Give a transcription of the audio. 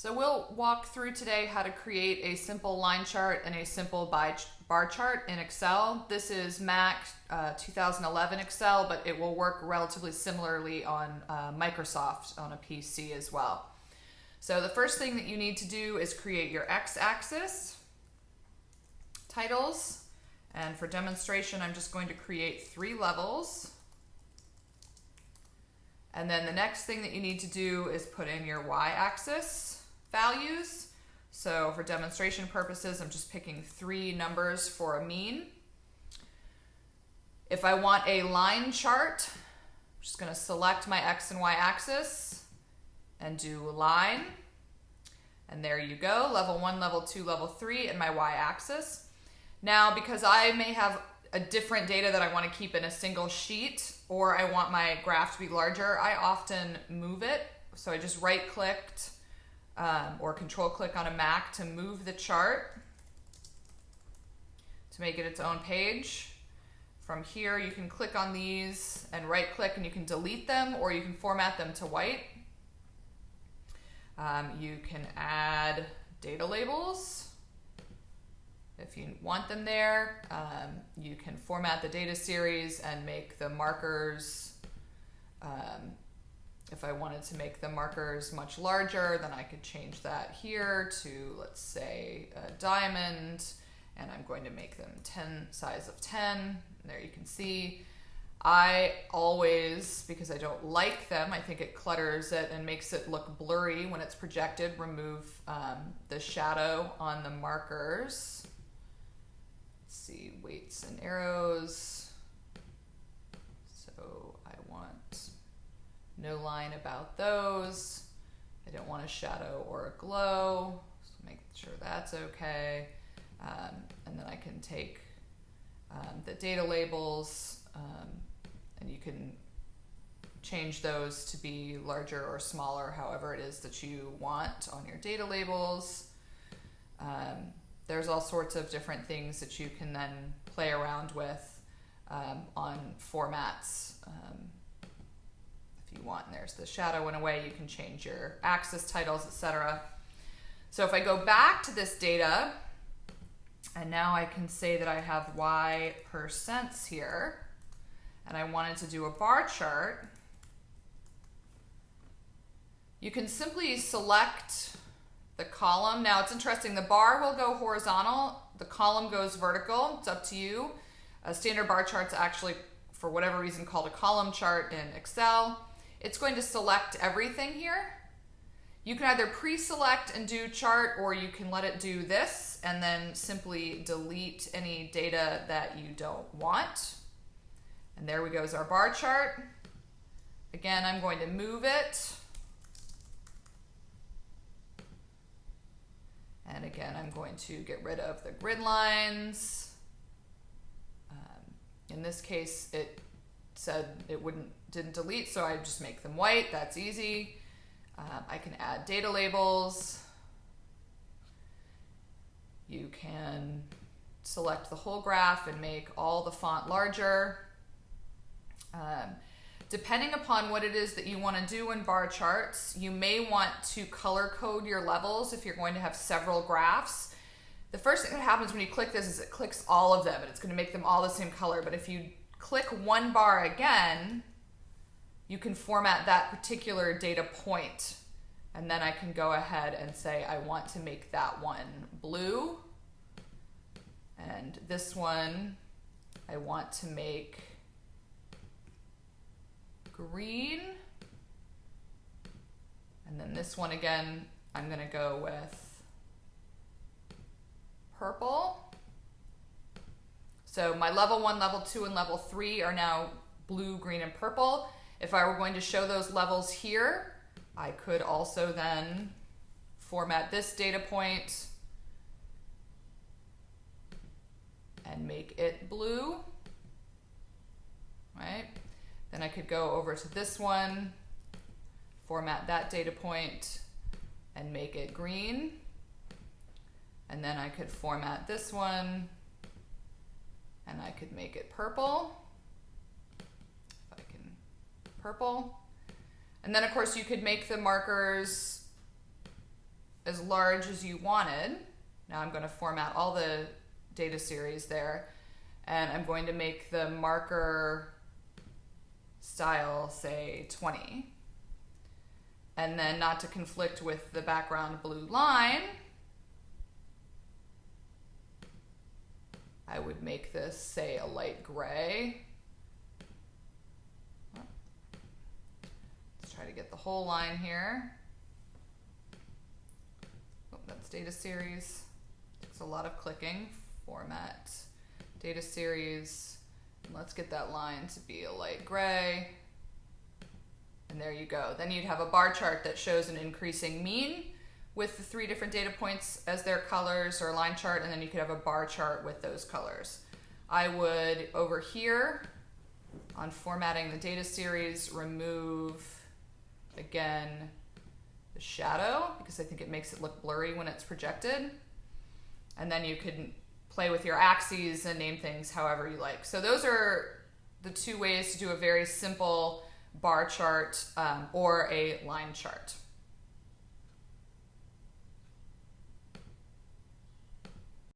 So we'll walk through today how to create a simple line chart and a simple bar chart in Excel. This is Mac 2011 Excel, but it will work relatively similarly on Microsoft on a PC as well. So the first thing that you need to do is create your x-axis titles. And for demonstration, I'm just going to create 3 levels. And then the next thing that you need to do is put in your y-axis values. So for demonstration purposes, I'm just picking 3 numbers for a mean. If I want a line chart, I'm just going to select my x and y axis and do line. And there you go, level 1, level 2, level 3, and my y axis. Now, because I may have a different data that I want to keep in a single sheet, or I want my graph to be larger, I often move it. So I just right-clicked or control-click on a Mac to move the chart to make it its own page. From here, you can click on these and right-click, and you can delete them, or you can format them to white. You can add data labels if you want them there. You can format the data series and make the markers. If I wanted to make the markers much larger, then I could change that here to, let's say, a diamond, and I'm going to make them size of 10. There you can see. I always, because I don't like them, I think it clutters it and makes it look blurry when it's projected, remove the shadow on the markers. Let's see, weights and arrows. So I want no line about those. I don't want a shadow or a glow, so make sure that's okay. And then I can take the data labels, and you can change those to be larger or smaller, however it is that you want on your data labels. There's all sorts of different things that you can then play around with on formats if you want. And there's the shadow in a way. You can change your axis titles, etc. So if I go back to this data, and now I can say that I have y% here, and I wanted to do a bar chart, you can simply select the column. Now it's interesting, the bar will go horizontal, the column goes vertical. It's up to you. A standard bar chart's actually, for whatever reason, called a column chart in Excel. It's going to select everything here. You can either pre-select and do chart, or you can let it do this and then simply delete any data that you don't want. And there we go, is our bar chart. Again, I'm going to move it. And again, I'm going to get rid of the grid lines. In this case, it said it didn't delete, so I just make them white. That's easy. I can add data labels. You can select the whole graph and make all the font larger. Depending upon what it is that you want to do in bar charts, you may want to color code your levels if you're going to have several graphs. The first thing that happens when you click this is it clicks all of them, and it's going to make them all the same color. But if you click one bar again, you can format that particular data point, and then I can go ahead and say I want to make that one blue, and this one I want to make green, and then this one again I'm going to go with purple. So my level 1, level 2, and level 3 are now blue, green, and purple. If I were going to show those levels here, I could also then format this data point and make it blue, right? Then I could go over to this one, format that data point, and make it green. And then I could format this one, and I could make it purple. If I can, purple. And then of course you could make the markers as large as you wanted. Now I'm going to format all the data series there, and I'm going to make the marker style say 20. And then, not to conflict with the background blue line, I would make this say a light gray. Let's try to get the whole line here. Oh, that's data series. Takes a lot of clicking. Format data series. And let's get that line to be a light gray. And there you go. Then you'd have a bar chart that shows an increasing mean with the 3 different data points as their colors, or a line chart, and then you could have a bar chart with those colors. I would, over here, on formatting the data series, remove, again, the shadow, because I think it makes it look blurry when it's projected. And then you could play with your axes and name things however you like. So those are the 2 ways to do a very simple bar chart or a line chart.